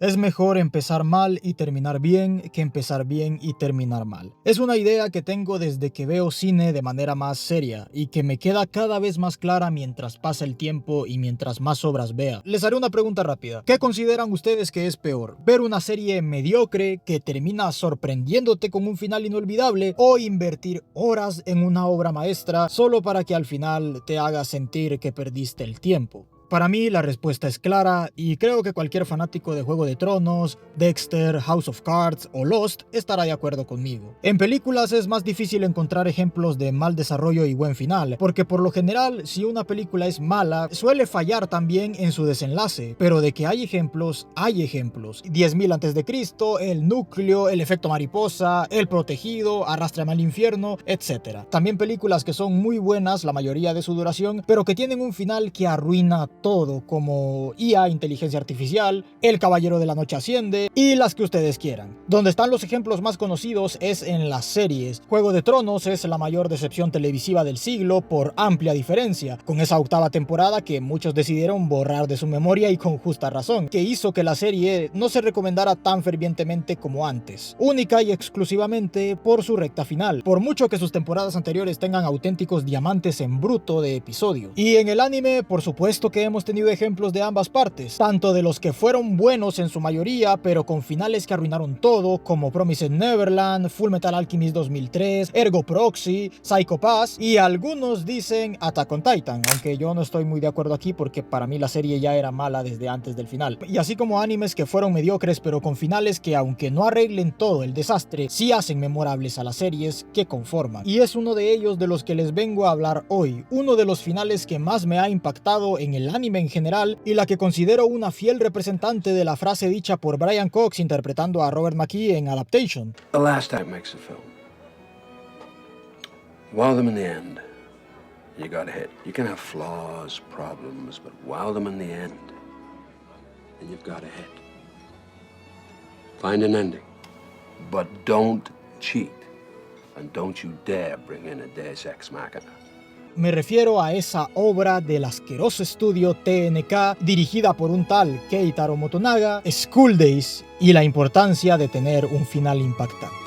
Es mejor empezar mal y terminar bien que empezar bien y terminar mal. Es una idea que tengo desde que veo cine de manera más seria y que me queda cada vez más clara mientras pasa el tiempo y mientras más obras vea. Les haré una pregunta rápida. ¿Qué consideran ustedes que es peor? ¿Ver una serie mediocre que termina sorprendiéndote con un final inolvidable o invertir horas en una obra maestra solo para que al final te haga sentir que perdiste el tiempo? Para mí la respuesta es clara y creo que cualquier fanático de Juego de Tronos, Dexter, House of Cards o Lost estará de acuerdo conmigo. En películas es más difícil encontrar ejemplos de mal desarrollo y buen final, porque por lo general si una película es mala suele fallar también en su desenlace, pero de que hay ejemplos, hay ejemplos. 10.000 a.C., El Núcleo, El Efecto Mariposa, El Protegido, Arrástrame al Infierno, etc. También películas que son muy buenas la mayoría de su duración, pero que tienen un final que arruina todo, como IA, Inteligencia Artificial, El Caballero de la Noche Asciende y las que ustedes quieran. Donde están los ejemplos más conocidos es en las series. Juego de Tronos es la mayor decepción televisiva del siglo por amplia diferencia, con esa 8ª temporada que muchos decidieron borrar de su memoria y con justa razón, que hizo que la serie no se recomendara tan fervientemente como antes, única y exclusivamente por su recta final, por mucho que sus temporadas anteriores tengan auténticos diamantes en bruto de episodio. Y en el anime, por supuesto que hemos tenido ejemplos de ambas partes, tanto de los que fueron buenos en su mayoría, pero con finales que arruinaron todo, como Promised Neverland, Fullmetal Alchemist 2003, Ergo Proxy, Psycho Pass, y algunos dicen Attack on Titan, aunque yo no estoy muy de acuerdo aquí porque para mí la serie ya era mala desde antes del final. Y así como animes que fueron mediocres, pero con finales que aunque no arreglen todo el desastre, sí hacen memorables a las series que conforman. Y es uno de ellos de los que les vengo a hablar hoy, uno de los finales que más me ha impactado en el anime en general y la que considero una fiel representante de la frase dicha por Brian Cox interpretando a Robert McKee en Adaptation. The last act makes a film. Wow them in the end. You got a hit. You can have flaws, problems, but wow them in the end, and you've got a hit. Find an ending, but don't cheat, and don't you dare bring in a Deus Ex Machina. Me refiero a esa obra del asqueroso estudio TNK dirigida por un tal Keitaro Motonaga, School Days, y la importancia de tener un final impactante.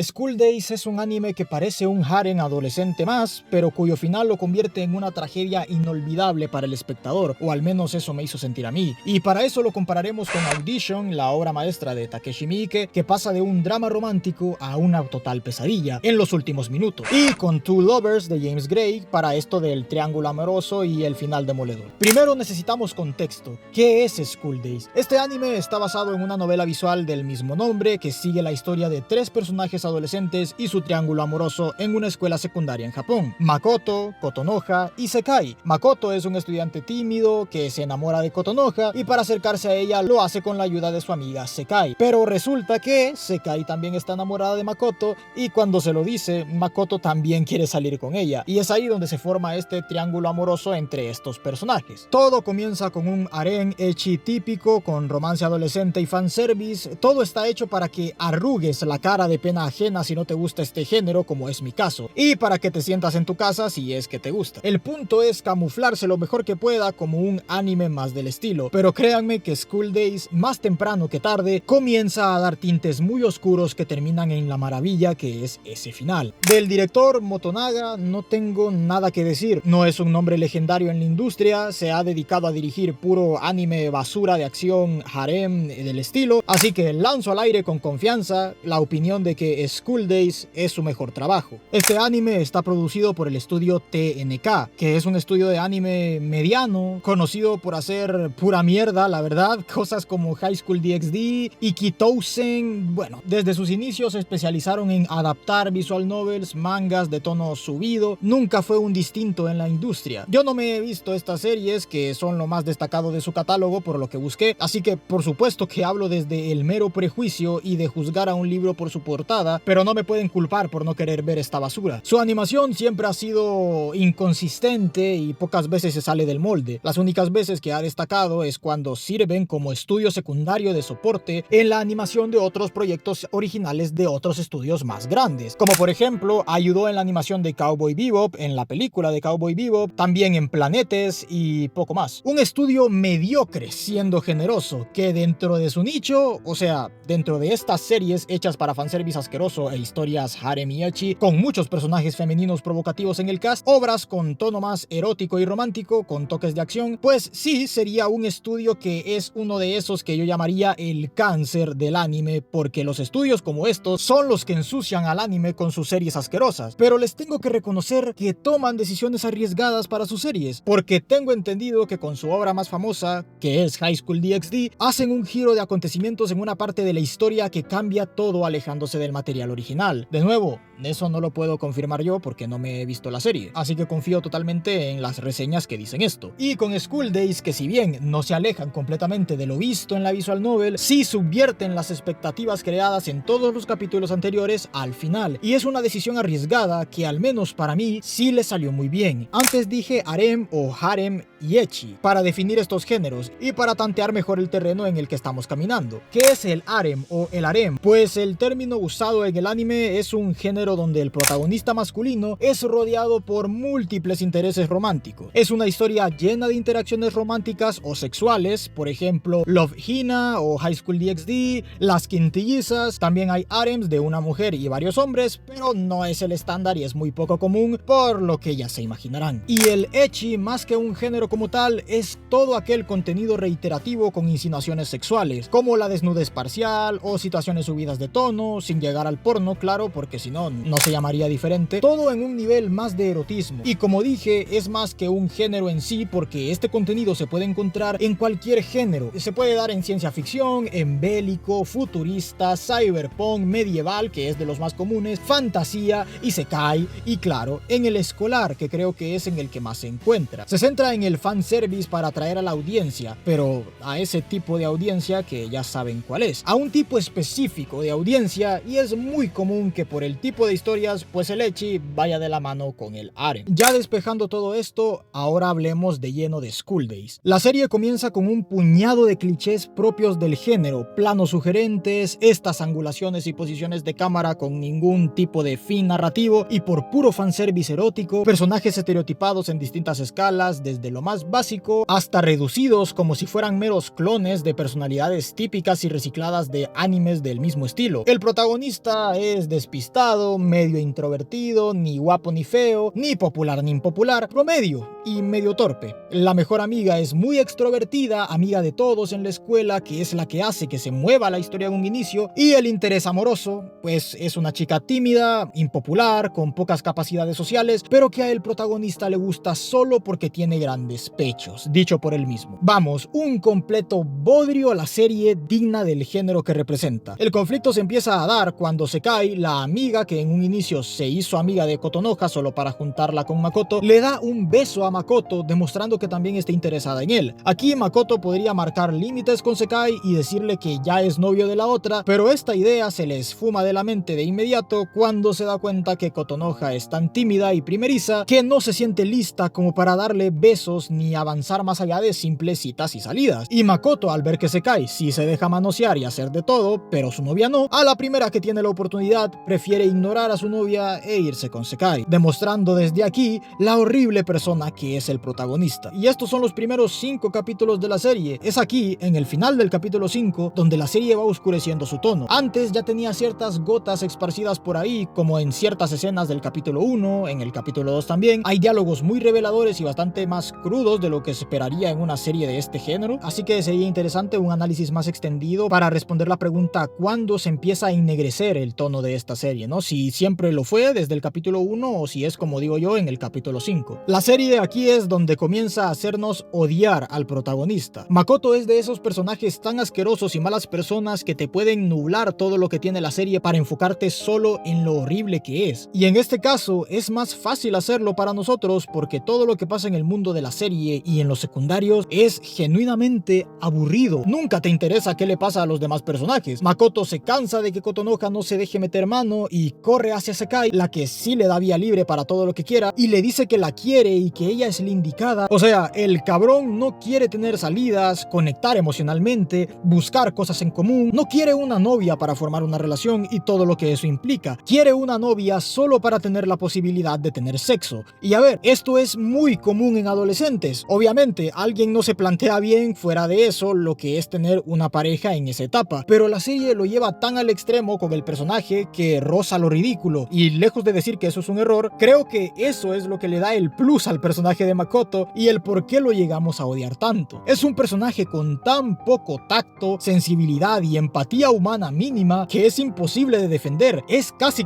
School Days es un anime que parece un harem adolescente más, pero cuyo final lo convierte en una tragedia inolvidable para el espectador, o al menos eso me hizo sentir a mí. Y para eso lo compararemos con Audition, la obra maestra de Takeshi Miike, que pasa de un drama romántico a una total pesadilla en los últimos minutos. Y con Two Lovers de James Gray para esto del triángulo amoroso y el final demoledor. Primero necesitamos contexto. ¿Qué es School Days? Este anime está basado en una novela visual del mismo nombre que sigue la historia de 3 personajes adolescentes y su triángulo amoroso en una escuela secundaria en Japón: Makoto, Kotonoha y Sekai. Makoto es un estudiante tímido que se enamora de Kotonoha y para acercarse a ella lo hace con la ayuda de su amiga Sekai. Pero resulta que Sekai también está enamorada de Makoto y cuando se lo dice, Makoto también quiere salir con ella. Y es ahí donde se forma este triángulo amoroso entre estos personajes. Todo comienza con un harem ecchi típico con romance adolescente y fanservice. Todo está hecho para que arrugues la cara de pena ajena si no te gusta este género, como es mi caso, y para que te sientas en tu casa si es que te gusta. El punto es camuflarse lo mejor que pueda como un anime más del estilo, pero créanme que School Days, más temprano que tarde, comienza a dar tintes muy oscuros que terminan en la maravilla que es ese final. Del director Motonaga no tengo nada que decir, no es un nombre legendario en la industria, se ha dedicado a dirigir puro anime basura de acción harem del estilo, así que lanzo al aire con confianza la opinión de que School Days es su mejor trabajo. Este anime está producido por el estudio TNK, que es un estudio de anime mediano, conocido por hacer pura mierda, la verdad, cosas como High School DxD y Kitousen. Bueno, desde sus inicios se especializaron en adaptar visual novels, mangas de tono subido, nunca fue un distinto en la industria. Yo no me he visto estas series, que son lo más destacado de su catálogo por lo que busqué, así que por supuesto que hablo desde el mero prejuicio y de juzgar a un libro por su portada, arriesgada, pero no me pueden culpar por no querer ver esta basura. Su animación siempre ha sido inconsistente y pocas veces se sale del molde. Las únicas veces que ha destacado es cuando sirven como estudio secundario de soporte en la animación de otros proyectos originales de otros estudios más grandes, como por ejemplo ayudó en la animación de Cowboy Bebop, en la película de Cowboy Bebop, también en Planetes y poco más. Un estudio mediocre, siendo generoso, que dentro de su nicho, o sea, dentro de estas series hechas para fanservice asqueroso e historias harem y ecchi, con muchos personajes femeninos provocativos en el cast, obras con tono más erótico y romántico, con toques de acción, pues sí, sería un estudio que es uno de esos que yo llamaría el cáncer del anime, porque los estudios como estos son los que ensucian al anime con sus series asquerosas. Pero les tengo que reconocer que toman decisiones arriesgadas para sus series, porque tengo entendido que con su obra más famosa, que es High School DxD, hacen un giro de acontecimientos en una parte de la historia que cambia todo alejándose del material original. De nuevo, eso no lo puedo confirmar yo porque no me he visto la serie, así que confío totalmente en las reseñas que dicen esto. Y con School Days, que si bien no se alejan completamente de lo visto en la visual novel, sí subvierten las expectativas creadas en todos los capítulos anteriores al final, y es una decisión arriesgada que al menos para mí sí le salió muy bien. Antes dije harem o harem y ecchi para definir estos géneros y para tantear mejor el terreno en el que estamos caminando. ¿Qué es el harem o el harem? Pues el término usado en el anime es un género donde el protagonista masculino es rodeado por múltiples intereses románticos. Es una historia llena de interacciones románticas o sexuales, por ejemplo Love Hina o High School DxD, las quintillizas. También hay harems de una mujer y varios hombres, pero no es el estándar y es muy poco común, por lo que ya se imaginarán. Y el ecchi, más que un género como tal, es todo aquel contenido reiterativo con insinuaciones sexuales, como la desnudez parcial o situaciones subidas de tono, sin llegar al porno, claro, porque si no, no se llamaría diferente, todo en un nivel más de erotismo. Y como dije, es más que un género en sí, porque este contenido se puede encontrar en cualquier género. Se puede dar en ciencia ficción, en bélico, futurista, cyberpunk, medieval, que es de los más comunes, fantasía, isekai y claro, en el escolar, que creo que es en el que más se encuentra. Se centra en el fanservice para atraer a la audiencia, pero a ese tipo de audiencia que ya saben cuál es. A un tipo específico de audiencia, y es muy común que por el tipo de historias, pues el ecchi vaya de la mano con el harem. Ya despejando todo esto, ahora hablemos de lleno de School Days. La serie comienza con un puñado de clichés propios del género, planos sugerentes, estas angulaciones y posiciones de cámara con ningún tipo de fin narrativo y por puro fanservice erótico, personajes estereotipados en distintas escalas, desde lo más básico hasta reducidos como si fueran meros clones de personalidades típicas y recicladas de animes del mismo estilo. El protagonista es despistado, medio introvertido, ni guapo ni feo, ni popular ni impopular, promedio y medio torpe. La mejor amiga es muy extrovertida, amiga de todos en la escuela, que es la que hace que se mueva la historia en un inicio, y el interés amoroso, pues es una chica tímida, impopular, con pocas capacidades sociales, pero que a el protagonista le gusta solo porque tiene grandes pechos, dicho por él mismo. Vamos, un completo bodrio a la serie digna del género que representa. El conflicto se empieza a dar cuando Sekai, la amiga que en un inicio se hizo amiga de Kotonoha solo para juntarla con Makoto, le da un beso a Makoto, demostrando que también está interesada en él. Aquí Makoto podría marcar límites con Sekai y decirle que ya es novio de la otra, pero esta idea se le esfuma de la mente de inmediato cuando se da cuenta que Kotonoha es tan tímida y primeriza que no se siente lista como para darle besos ni avanzar más allá de simples citas y salidas. Y Makoto, al ver que Sekai sí se deja manosear y hacer de todo, pero su novia no, a la primera que tiene la oportunidad prefiere ignorar a su novia e irse con Sekai, demostrando desde aquí la horrible persona que es el protagonista. Y estos son los primeros 5 capítulos de la serie. Es aquí, en el final del capítulo 5, donde la serie va oscureciendo su tono. Antes ya tenía ciertas gotas esparcidas por ahí, como en ciertas escenas del capítulo 1, en el capítulo 2 también. Hay diálogos muy reveladores y bastante más crudos de lo que se esperaría en una serie de este género, así que sería interesante un análisis más extendido para responder la pregunta ¿cuándo se empieza a ennegrecer el tono de esta serie? ¿No? Si si siempre lo fue desde el capítulo 1 o si es como digo yo en el capítulo 5. La serie aquí es donde comienza a hacernos odiar al protagonista. Makoto es de esos personajes tan asquerosos y malas personas que te pueden nublar todo lo que tiene la serie para enfocarte solo en lo horrible que es. Y en este caso es más fácil hacerlo para nosotros porque todo lo que pasa en el mundo de la serie y en los secundarios es genuinamente aburrido. Nunca te interesa qué le pasa a los demás personajes. Makoto se cansa de que Kotonoha no se deje meter mano y corre hacia Sekai, la que sí le da vía libre para todo lo que quiera, y le dice que la quiere y que ella es la indicada. O sea, el cabrón no quiere tener salidas, conectar emocionalmente, buscar cosas en común, no quiere una novia para formar una relación y todo lo que eso implica. Quiere una novia solo para tener la posibilidad de tener sexo. Y a ver, esto es muy común en adolescentes. Obviamente, alguien no se plantea bien fuera de eso lo que es tener una pareja en esa etapa, pero la serie lo lleva tan al extremo con el personaje que roza lo ridículo, y lejos de decir que eso es un error, creo que eso es lo que le da el plus al personaje de Makoto y el por qué lo llegamos a odiar tanto. Es un personaje con tan poco tacto, sensibilidad y empatía humana mínima que es imposible de defender. Es casi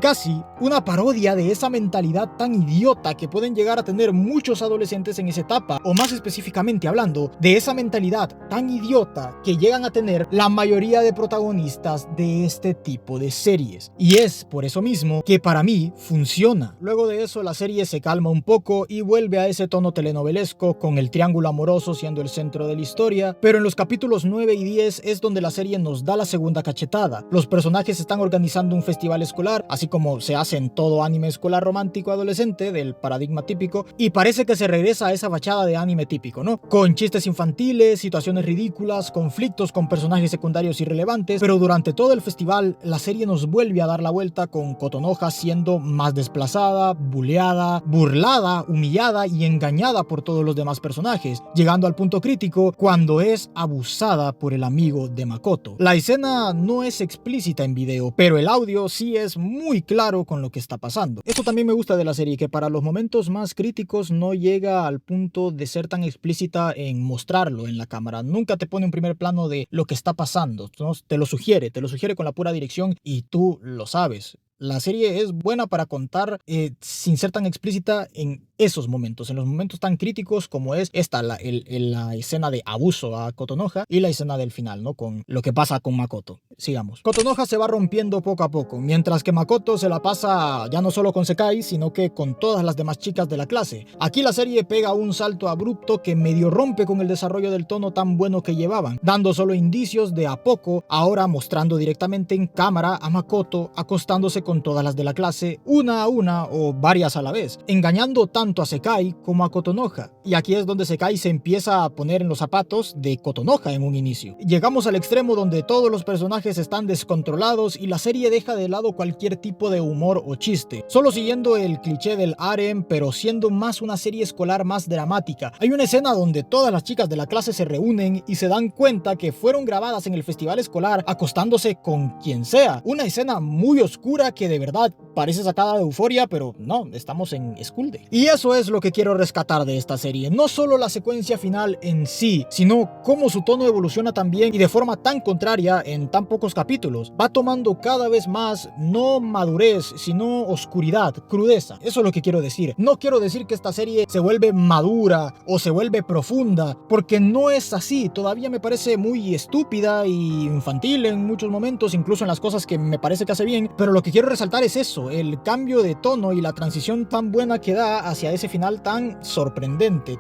una parodia de esa mentalidad tan idiota que pueden llegar a tener muchos adolescentes en esa etapa, o más específicamente hablando, de esa mentalidad tan idiota que llegan a tener la mayoría de protagonistas de este tipo de series. Y es por eso mismo que para mí funciona. Luego de eso la serie se calma un poco y vuelve a ese tono telenovelesco con el triángulo amoroso siendo el centro de la historia, pero en los capítulos 9 y 10 es donde la serie nos da la segunda cachetada. Los personajes están organizando un festival escolar, así como se hace en todo anime escolar romántico adolescente del paradigma típico, y parece que se regresa a esa fachada de anime típico, ¿no? Con chistes infantiles, situaciones ridículas, conflictos con personajes secundarios irrelevantes, pero durante todo el festival la serie nos vuelve a dar la vuelta con Kotonoha siendo más desplazada, buleada, burlada, humillada y engañada por todos los demás personajes, llegando al punto crítico cuando es abusada por el amigo de Makoto. La escena no es explícita en video, pero el audio sí es muy claro con lo que está pasando. Esto también me gusta de la serie, que para los momentos más críticos no llega al punto de ser tan explícita en mostrarlo en la cámara. Nunca te pone un primer plano de lo que está pasando, ¿no? Te lo sugiere con la pura dirección y tú lo sabes. La serie es buena para contar sin ser tan explícita en esos momentos, en los momentos tan críticos como es esta, la escena de abuso a Kotonoha y la escena del final, ¿no? Con lo que pasa con Makoto. Sigamos. Kotonoha se va rompiendo poco a poco, mientras que Makoto se la pasa ya no solo con Sekai, sino que con todas las demás chicas de la clase. Aquí la serie pega un salto abrupto que medio rompe con el desarrollo del tono tan bueno que llevaban, dando solo indicios de a poco, ahora mostrando directamente en cámara a Makoto acostándose con todas las de la clase, una a una o varias a la vez, engañando tanto a Sekai como a Kotonoha. Y aquí es donde Sekai se empieza a poner en los zapatos de Kotonoha en un inicio. Llegamos al extremo donde todos los personajes están descontrolados y la serie deja de lado cualquier tipo de humor o chiste, solo siguiendo el cliché del harem, pero siendo más una serie escolar más dramática. Hay una escena donde todas las chicas de la clase se reúnen y se dan cuenta que fueron grabadas en el festival escolar acostándose con quien sea. Una escena muy oscura que de verdad parece sacada de Euforia, pero no, estamos en School Day. Y eso es lo que quiero rescatar de esta serie, no solo la secuencia final en sí, sino cómo su tono evoluciona también y de forma tan contraria en tan pocos capítulos. Va tomando cada vez más, no madurez, sino oscuridad, crudeza. Eso es lo que quiero decir. No quiero decir que esta serie se vuelve madura o se vuelve profunda, porque no es así. Todavía me parece muy estúpida y infantil en muchos momentos, incluso en las cosas que me parece que hace bien, pero lo que quiero resaltar es eso, el cambio de tono y la transición tan buena que da hacia ese final tan sorprendente,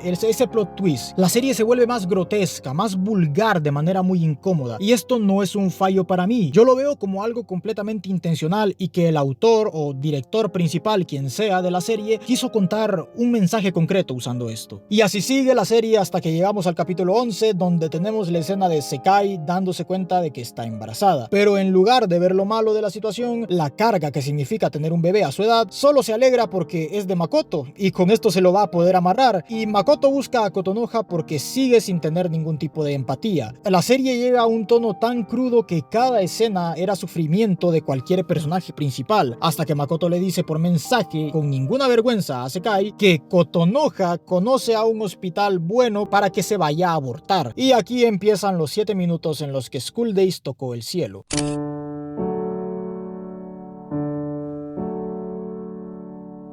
ese plot twist. La serie se vuelve más grotesca, más vulgar de manera muy incómoda, y esto no es un fallo para mí. Yo lo veo como algo completamente intencional y que el autor o director principal, quien sea de la serie, quiso contar un mensaje concreto usando esto. Y así sigue la serie hasta que llegamos al capítulo 11, donde tenemos la escena de Sekai dándose cuenta de que está embarazada. Pero en lugar de ver lo malo de la situación, la carga que significa tener un bebé a su edad, solo se alegra porque es de Makoto y con esto se lo va a poder amarrar, y Makoto busca a Kotonoha porque sigue sin tener ningún tipo de empatía. La serie llega a un tono tan crudo que cada escena era sufrimiento de cualquier personaje principal, hasta que Makoto le dice por mensaje con ninguna vergüenza a Sekai que Kotonoha conoce a un hospital bueno para que se vaya a abortar. Y aquí empiezan los 7 minutos en los que School Days tocó el cielo.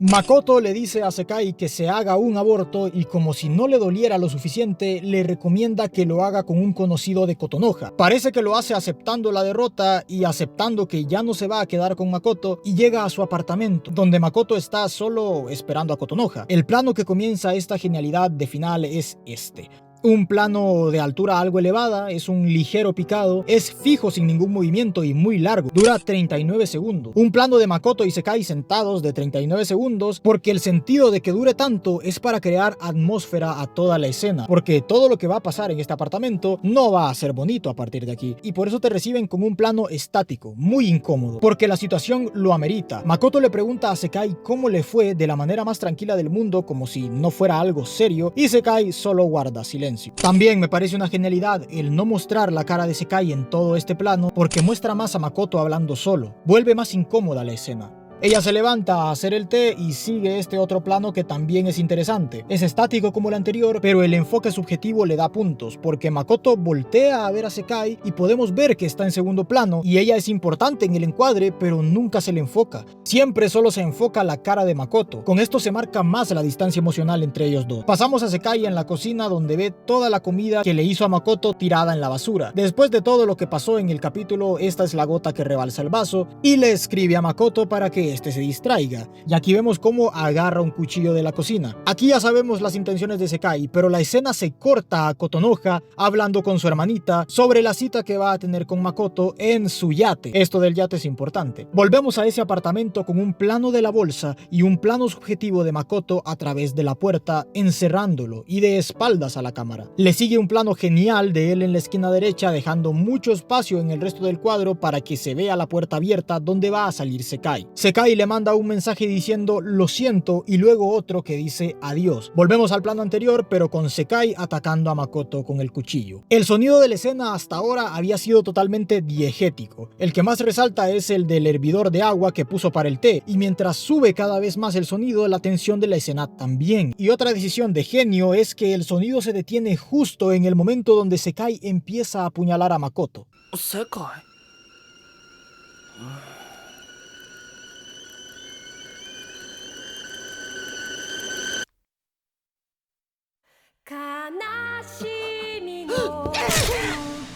Makoto le dice a Sekai que se haga un aborto y como si no le doliera lo suficiente, le recomienda que lo haga con un conocido de Kotonoha. Parece que lo hace aceptando la derrota y aceptando que ya no se va a quedar con Makoto y llega a su apartamento, donde Makoto está solo esperando a Kotonoha. El plano que comienza esta genialidad de final es este. Un plano de altura algo elevada, es un ligero picado, es fijo sin ningún movimiento y muy largo, dura 39 segundos. Un plano de Makoto y Sekai sentados de 39 segundos, porque el sentido de que dure tanto es para crear atmósfera a toda la escena, porque todo lo que va a pasar en este apartamento no va a ser bonito a partir de aquí, y por eso te reciben con un plano estático, muy incómodo, porque la situación lo amerita. Makoto le pregunta a Sekai cómo le fue de la manera más tranquila del mundo, como si no fuera algo serio, y Sekai solo guarda silencio. También me parece una genialidad el no mostrar la cara de Sekai en todo este plano porque muestra más a Makoto hablando solo, vuelve más incómoda la escena. Ella se levanta a hacer el té y sigue este otro plano que también es interesante. Es estático como el anterior, pero el enfoque subjetivo le da puntos, porque Makoto voltea a ver a Sekai y podemos ver que está en segundo plano y ella es importante en el encuadre, pero nunca se le enfoca. Siempre solo se enfoca la cara de Makoto. Con esto se marca más la distancia emocional entre ellos dos. Pasamos a Sekai en la cocina donde ve toda la comida que le hizo a Makoto tirada en la basura. Después de todo lo que pasó en el capítulo, esta es la gota que rebalsa el vaso y le escribe a Makoto para que este se distraiga, y aquí vemos cómo agarra un cuchillo de la cocina. Aquí ya sabemos las intenciones de Sekai, pero la escena se corta a Kotonoha hablando con su hermanita sobre la cita que va a tener con Makoto en su yate. Esto del yate es importante. Volvemos a ese apartamento con un plano de la bolsa y un plano subjetivo de Makoto a través de la puerta encerrándolo y de espaldas a la cámara. Le sigue un plano genial de él en la esquina derecha, dejando mucho espacio en el resto del cuadro para que se vea la puerta abierta donde va a salir Sekai. Sekai le manda un mensaje diciendo lo siento y luego otro que dice adiós. Volvemos al plano anterior, pero con Sekai atacando a Makoto con el cuchillo. El sonido de la escena hasta ahora había sido totalmente diegético. El que más resalta es el del hervidor de agua que puso para el té, y mientras sube cada vez más el sonido, la tensión de la escena también. Y otra decisión de genio es que el sonido se detiene justo en el momento donde Sekai empieza a apuñalar a Makoto. Sekai.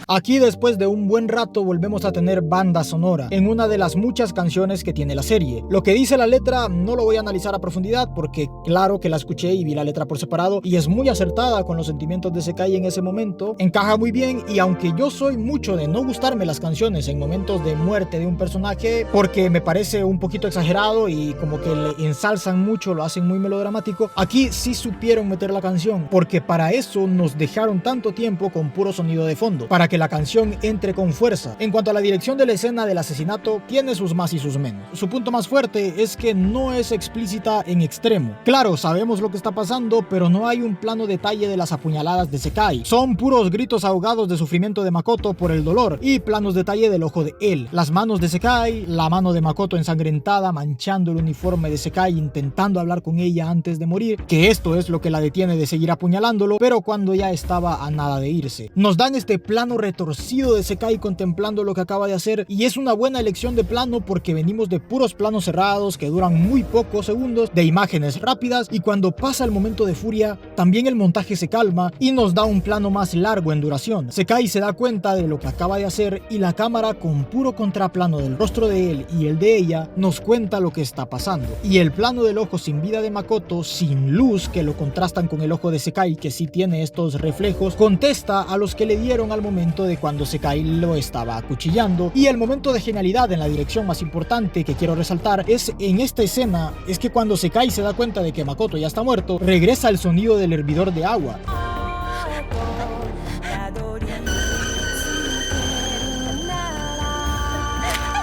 Aquí, después de un buen rato, volvemos a tener banda sonora en una de las muchas canciones que tiene la serie. Lo que dice la letra no lo voy a analizar a profundidad porque claro que la escuché y vi la letra por separado y es muy acertada con los sentimientos de Sekai en ese momento. Encaja muy bien, y aunque yo soy mucho de no gustarme las canciones en momentos de muerte de un personaje porque me parece un poquito exagerado y como que le ensalzan mucho, lo hacen muy melodramático, aquí sí supieron meter la canción, porque para eso nos dejaron tanto tiempo con puro sonido de fondo, para que la canción entre con fuerza. En cuanto a la dirección de la escena del asesinato, tiene sus más y sus menos. Su punto más fuerte es que no es explícita en extremo. Claro, sabemos lo que está pasando, pero no hay un plano detalle de las apuñaladas de Sekai. Son puros gritos ahogados de sufrimiento de Makoto por el dolor y planos detalle del ojo de él. Las manos de Sekai, la mano de Makoto ensangrentada manchando el uniforme de Sekai intentando hablar con ella antes de morir, que esto es lo que la detiene de seguir apuñalándolo, pero cuando ya estaba a nada de irse. Nos dan este plano retorcido de Sekai contemplando lo que acaba de hacer, y es una buena elección de plano porque venimos de puros planos cerrados que duran muy pocos segundos, de imágenes rápidas, y cuando pasa el momento de furia también el montaje se calma y nos da un plano más largo en duración. Sekai se da cuenta de lo que acaba de hacer y la cámara, con puro contraplano del rostro de él y el de ella, nos cuenta lo que está pasando, y el plano del ojo sin vida de Makoto, sin luz, que lo contrastan con el ojo de Sekai que sí tiene estos reflejos, contesta a los que le dieron al momento de cuando Sekai lo estaba acuchillando. Y el momento de genialidad en la dirección más importante que quiero resaltar es en esta escena, es que cuando Sekai se da cuenta de que Makoto ya está muerto, regresa el sonido del hervidor de agua.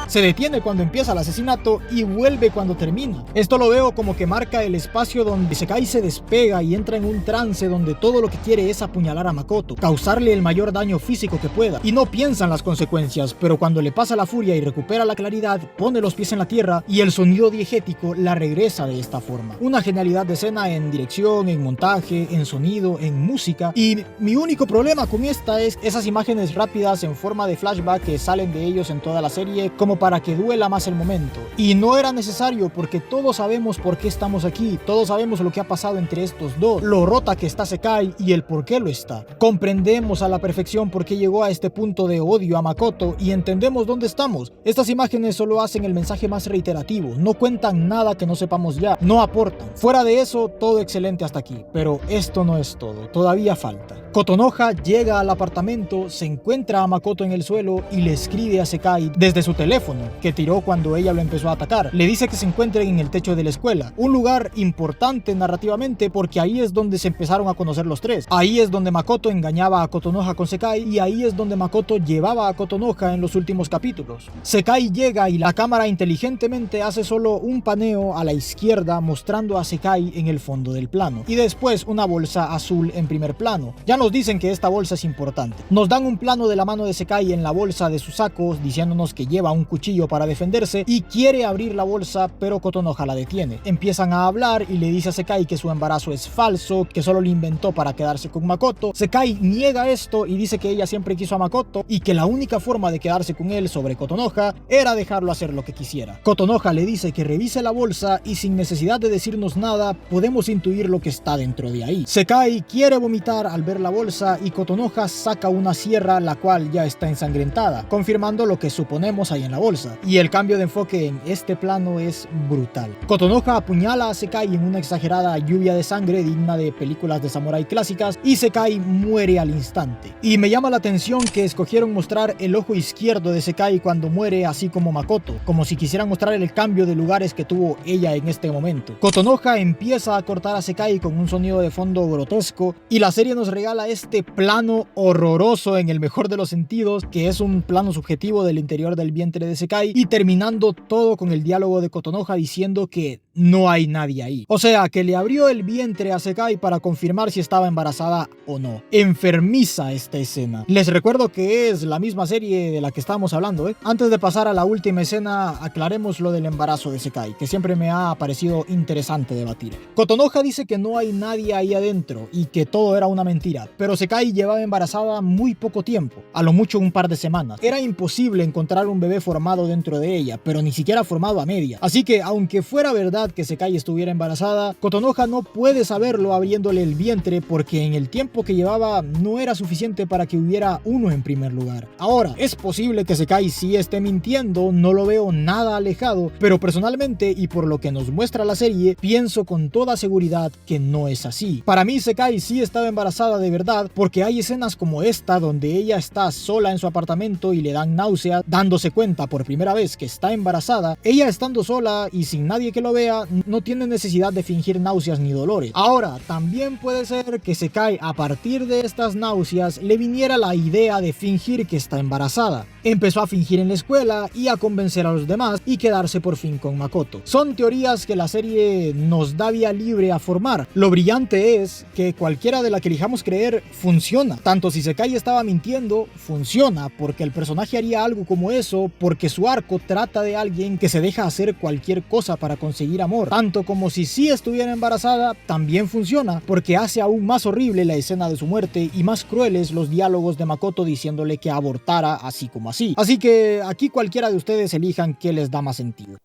Se detiene cuando empieza el asesinato y vuelve cuando termina. Esto lo veo como que marca el espacio donde Sekai se despega y entra en un trance donde todo lo que quiere es apuñalar a Makoto, causarle el mayor daño físico que pueda, y no piensa en las consecuencias, pero cuando le pasa la furia y recupera la claridad, pone los pies en la tierra y el sonido diegético la regresa de esta forma. Una genialidad de escena en dirección, en montaje, en sonido, en música, y mi único problema con esta es esas imágenes rápidas en forma de flashback que salen de ellos en toda la serie, como para que duela más el momento. Y no era necesario porque todos sabemos por qué estamos aquí, todos sabemos lo que ha pasado entre estos dos, lo rota que está Sekai y el por qué lo está. Comprendemos a la perfección por qué llegó a este punto de odio a Makoto y entendemos dónde estamos. Estas imágenes solo hacen el mensaje más reiterativo, no cuentan nada que no sepamos ya, no aportan. Fuera de eso, todo excelente hasta aquí, pero esto no es todo, todavía falta. Kotonoha llega al apartamento, se encuentra a Makoto en el suelo y le escribe a Sekai desde su teléfono, que tiró cuando ella lo empezó a atacar. Le dice que se encuentren en el techo de la escuela, un lugar importante narrativamente porque ahí es donde se empezaron a conocer los tres. Ahí es donde Makoto engañaba a Kotonoha con Sekai y ahí es donde Makoto llevaba a Kotonoha en los últimos capítulos. Sekai llega y la cámara inteligentemente hace solo un paneo a la izquierda mostrando a Sekai en el fondo del plano y después una bolsa azul en primer plano. Ya nos dicen que esta bolsa es importante. Nos dan un plano de la mano de Sekai en la bolsa de sus sacos diciéndonos que lleva un cuchillo para defenderse y quiere abrir la bolsa, pero Kotonoha la detiene. Empiezan a hablar y le dice a Sekai que su embarazo es falso, que solo lo inventó para quedarse con Makoto. Sekai niega esto y dice que ella siempre quiso a Makoto y que la única forma de quedarse con él sobre Kotonoha era dejarlo hacer lo que quisiera. Kotonoha le dice que revise la bolsa y sin necesidad de decirnos nada podemos intuir lo que está dentro de ahí. Sekai quiere vomitar al ver la bolsa y Kotonoha saca una sierra la cual ya está ensangrentada, confirmando lo que suponemos hay en la bolsa. Y el cambio de enfoque en este plano es brutal. Kotonoha apuñala a Sekai en una exagerada lluvia de sangre digna de películas de samurái clásicas y Sekai muere al instante. Y me llama la atención que escogieron mostrar el ojo izquierdo de Sekai cuando muere, así como Makoto, como si quisieran mostrar el cambio de lugares que tuvo ella en este momento. Kotonoha empieza a cortar a Sekai con un sonido de fondo grotesco y la serie nos regala este plano horroroso en el mejor de los sentidos, que es un plano subjetivo del interior del vientre de Sekai, y terminando todo con el diálogo de Kotonoha diciendo que no hay nadie ahí. O sea, que le abrió el vientre a Sekai para confirmar si estaba embarazada o no. Enfermiza esta escena. Les recuerdo que es la misma serie de la que estábamos hablando, ¿eh? Antes de pasar a la última escena, aclaremos lo del embarazo de Sekai, que siempre me ha parecido interesante debatir. Kotonoha dice que no hay nadie ahí adentro y que todo era una mentira, pero Sekai llevaba embarazada muy poco tiempo, a lo mucho un par de semanas. Era imposible encontrar un bebé formado dentro de ella, pero ni siquiera formado a media. Así que, aunque fuera verdad que Sekai estuviera embarazada, Kotonoha no puede saberlo abriéndole el vientre porque en el tiempo que llevaba no era suficiente para que hubiera uno en primer lugar. Ahora, es posible que Sekai sí esté mintiendo, no lo veo nada alejado, pero personalmente y por lo que nos muestra la serie, pienso con toda seguridad que no es así. Para mí Sekai sí estaba embarazada de verdad porque hay escenas como esta donde ella está sola en su apartamento y le dan náuseas, dándose cuenta por primera vez que está embarazada. Ella estando sola y sin nadie que lo vea, no tiene necesidad de fingir náuseas ni dolores. Ahora, también puede ser que Sekai a partir de estas náuseas le viniera la idea de fingir que está embarazada. Empezó a fingir en la escuela y a convencer a los demás y quedarse por fin con Makoto. Son teorías que la serie nos da vía libre a formar. Lo brillante es que cualquiera de la que elijamos creer funciona. Tanto si Sekai estaba mintiendo, funciona porque el personaje haría algo como eso porque su arco trata de alguien que se deja hacer cualquier cosa para conseguir amor. Tanto como si sí estuviera embarazada, también funciona porque hace aún más horrible la escena de su muerte y más crueles los diálogos de Makoto diciéndole que abortara así como así. Así que aquí cualquiera de ustedes elijan qué les da más sentido.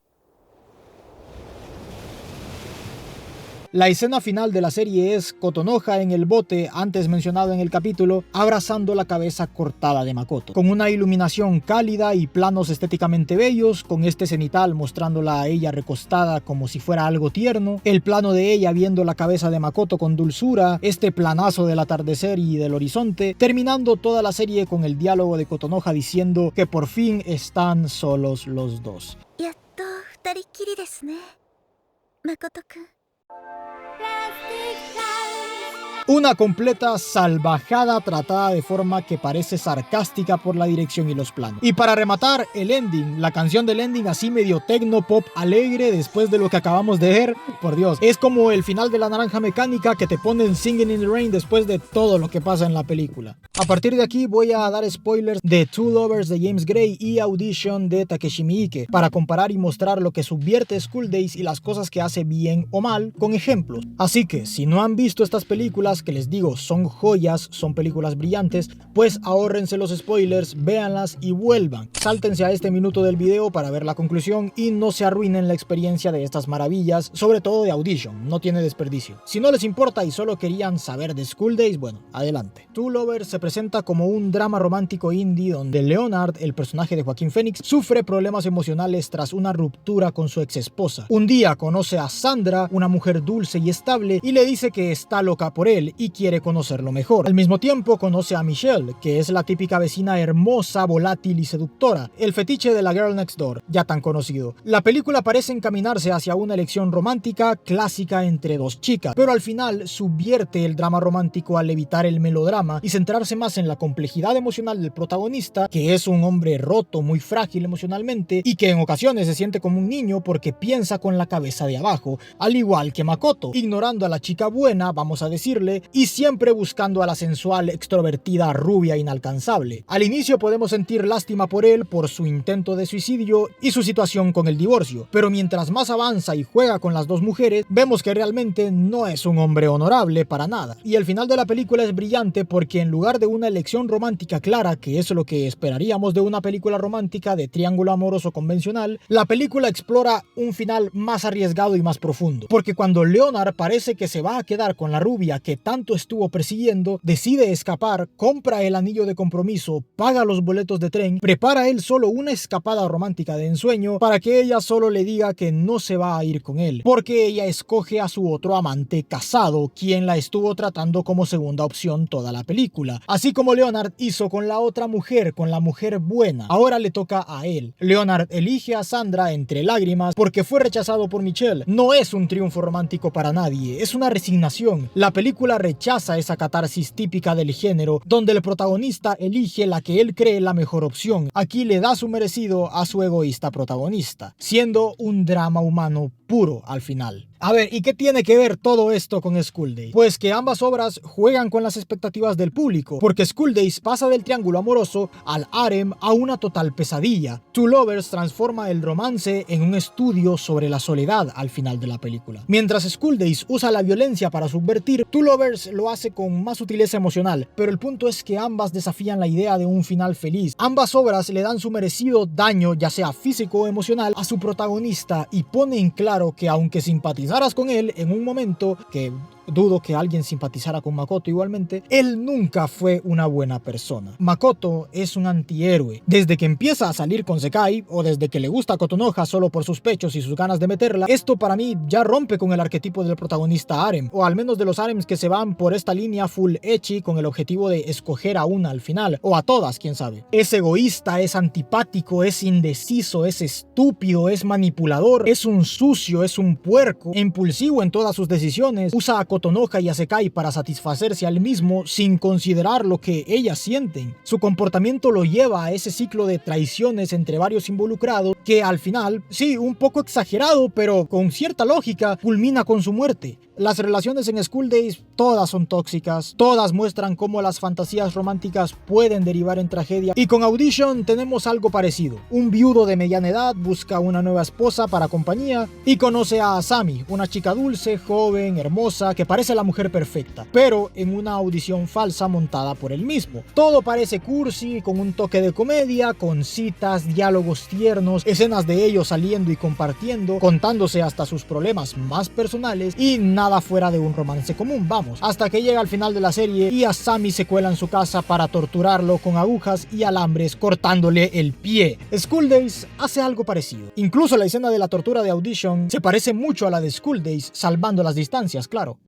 La escena final de la serie es Kotonoha en el bote antes mencionado en el capítulo, abrazando la cabeza cortada de Makoto, con una iluminación cálida y planos estéticamente bellos, con este cenital mostrándola a ella recostada como si fuera algo tierno, el plano de ella viendo la cabeza de Makoto con dulzura, este planazo del atardecer y del horizonte, terminando toda la serie con el diálogo de Kotonoha diciendo que por fin están solos los dos. Una completa salvajada tratada de forma que parece sarcástica por la dirección y los planos. Y para rematar, el ending, la canción del ending así medio techno pop alegre después de lo que acabamos de ver, por Dios, es como el final de La Naranja Mecánica que te ponen Singing in the Rain después de todo lo que pasa en la película. A partir de aquí voy a dar spoilers de Two Lovers de James Gray y Audition de Takeshi Miike para comparar y mostrar lo que subvierte School Days y las cosas que hace bien o mal con ejemplos. Así que si no han visto estas películas, que les digo son joyas, son películas brillantes, pues ahórrense los spoilers, véanlas y vuelvan. Sáltense a este minuto del video para ver la conclusión y no se arruinen la experiencia de estas maravillas, sobre todo de Audition, no tiene desperdicio. Si no les importa y solo querían saber de School Days, bueno, adelante. Two Lovers se presenta como un drama romántico indie donde Leonard, el personaje de Joaquín Phoenix, sufre problemas emocionales tras una ruptura con su ex esposa. Un día conoce a Sandra, una mujer dulce y estable, y le dice que está loca por él y quiere conocerlo mejor. Al mismo tiempo conoce a Michelle, que es la típica vecina hermosa, volátil y seductora, el fetiche de la Girl Next Door, ya tan conocido. La película parece encaminarse hacia una elección romántica clásica entre dos chicas, pero al final subvierte el drama romántico al evitar el melodrama y centrarse más en la complejidad emocional del protagonista, que es un hombre roto, muy frágil emocionalmente y que en ocasiones se siente como un niño porque piensa con la cabeza de abajo, al igual que Makoto, ignorando a la chica buena, vamos a decirle, y siempre buscando a la sensual, extrovertida, rubia, inalcanzable. Al inicio podemos sentir lástima por él por su intento de suicidio y su situación con el divorcio, pero mientras más avanza y juega con las dos mujeres, vemos que realmente no es un hombre honorable para nada. Y el final de la película es brillante porque en lugar de una elección romántica clara, que es lo que esperaríamos de una película romántica de triángulo amoroso convencional, la película explora un final más arriesgado y más profundo. Porque cuando Leonard parece que se va a quedar con la rubia que tanto estuvo persiguiendo, decide escapar, compra el anillo de compromiso, paga los boletos de tren, prepara él solo una escapada romántica de ensueño para que ella solo le diga que no se va a ir con él, porque ella escoge a su otro amante casado, quien la estuvo tratando como segunda opción toda la película. Así como Leonard hizo con la otra mujer, con la mujer buena, ahora le toca a él. Leonard elige a Sandra entre lágrimas porque fue rechazado por Michelle. No es un triunfo romántico para nadie, es una resignación. La película rechaza esa catarsis típica del género, donde el protagonista elige la que él cree la mejor opción. Aquí le da su merecido a su egoísta protagonista, siendo un drama humano puro al final. A ver, ¿y qué tiene que ver todo esto con School Days? Pues que ambas obras juegan con las expectativas del público, porque School Days pasa del triángulo amoroso al harem a una total pesadilla. Two Lovers transforma el romance en un estudio sobre la soledad al final de la película. Mientras School Days usa la violencia para subvertir, Two Lovers lo hace con más sutileza emocional, pero el punto es que ambas desafían la idea de un final feliz. Ambas obras le dan su merecido daño, ya sea físico o emocional, a su protagonista y pone en claro que aunque simpatizaras con él en un momento, que dudo que alguien simpatizara con Makoto igualmente, él nunca fue una buena persona. Makoto es un antihéroe. Desde que empieza a salir con Sekai, o desde que le gusta a Kotonoha solo por sus pechos y sus ganas de meterla, esto para mí ya rompe con el arquetipo del protagonista harem, o al menos de los harems que se van por esta línea full ecchi con el objetivo de escoger a una al final, o a todas, quién sabe. Es egoísta, es antipático, es indeciso, es estúpido, es manipulador, es un sucio, es un puerco, impulsivo en todas sus decisiones, usa a Kotonoha y a Sekai para satisfacerse al mismo sin considerar lo que ellas sienten. Su comportamiento lo lleva a ese ciclo de traiciones entre varios involucrados que al final, sí, un poco exagerado, pero con cierta lógica, culmina con su muerte. Las relaciones en School Days todas son tóxicas, todas muestran cómo las fantasías románticas pueden derivar en tragedia, y con Audition tenemos algo parecido. Un viudo de mediana edad busca una nueva esposa para compañía y conoce a Asami, una chica dulce, joven, hermosa, que parece la mujer perfecta, pero en una audición falsa montada por él mismo. Todo parece cursi, con un toque de comedia, con citas, diálogos tiernos, escenas de ellos saliendo y compartiendo, contándose hasta sus problemas más personales y nada fuera de un romance común, vamos, hasta que llega al final de la serie y Asami se cuela en su casa para torturarlo con agujas y alambres cortándole el pie. School Days hace algo parecido. Incluso la escena de la tortura de Audition se parece mucho a la de School Days, salvando las distancias, claro.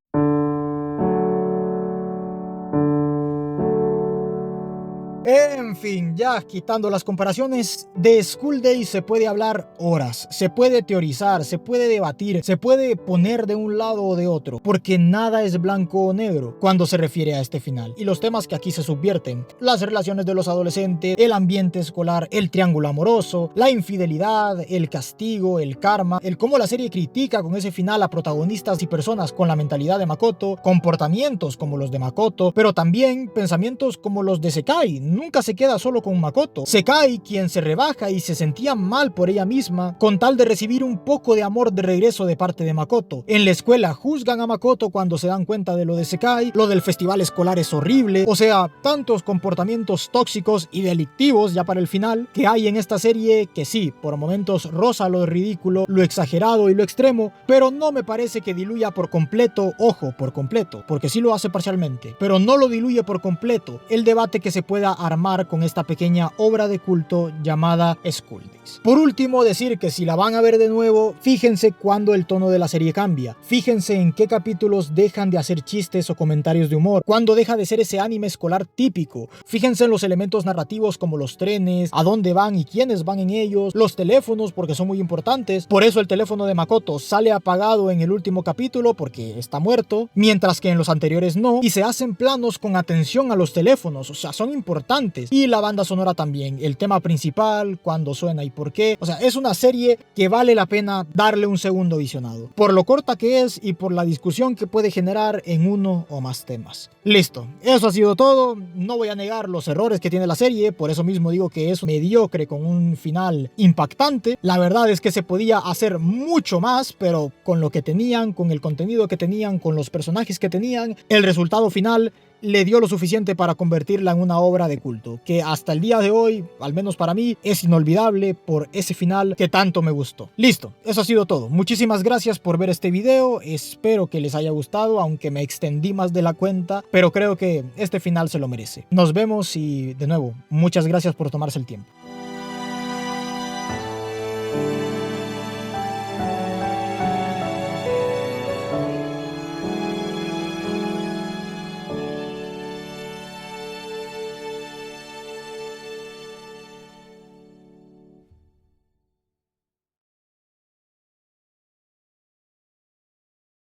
En fin, ya quitando las comparaciones, de School Days se puede hablar horas, se puede teorizar, se puede debatir, se puede poner de un lado o de otro, porque nada es blanco o negro cuando se refiere a este final. Y los temas que aquí se subvierten, las relaciones de los adolescentes, el ambiente escolar, el triángulo amoroso, la infidelidad, el castigo, el karma, el cómo la serie critica con ese final a protagonistas y personas con la mentalidad de Makoto, comportamientos como los de Makoto, pero también pensamientos como los de Sekai. Nunca se queda solo con Makoto. Sekai, quien se rebaja y se sentía mal por ella misma con tal de recibir un poco de amor de regreso de parte de Makoto. En la escuela juzgan a Makoto cuando se dan cuenta de lo de Sekai, lo del festival escolar es horrible, o sea, tantos comportamientos tóxicos y delictivos ya para el final que hay en esta serie que sí, por momentos roza lo ridículo, lo exagerado y lo extremo, pero no me parece que diluya por completo, ojo, por completo, porque sí lo hace parcialmente, pero no lo diluye por completo el debate que se pueda armar con esta pequeña obra de culto llamada School Days. Por último, decir que si la van a ver de nuevo, fíjense cuando el tono de la serie cambia, fíjense en qué capítulos dejan de hacer chistes o comentarios de humor, cuando deja de ser ese anime escolar típico, fíjense en los elementos narrativos como los trenes, a dónde van y quiénes van en ellos, los teléfonos porque son muy importantes, por eso el teléfono de Makoto sale apagado en el último capítulo porque está muerto, mientras que en los anteriores no, y se hacen planos con atención a los teléfonos, o sea, son importantes, y la banda sonora también, el tema principal, cuándo suena y por qué, o sea, es una serie que vale la pena darle un segundo visionado, por lo corta que es y por la discusión que puede generar en uno o más temas. Listo, eso ha sido todo, no voy a negar los errores que tiene la serie, por eso mismo digo que es mediocre con un final impactante, la verdad es que se podía hacer mucho más, pero con lo que tenían, con el contenido que tenían, con los personajes que tenían, el resultado final le dio lo suficiente para convertirla en una obra de culto, que hasta el día de hoy, al menos para mí, es inolvidable por ese final que tanto me gustó. Listo, eso ha sido todo. Muchísimas gracias por ver este video, espero que les haya gustado, aunque me extendí más de la cuenta, pero creo que este final se lo merece. Nos vemos y, de nuevo, muchas gracias por tomarse el tiempo.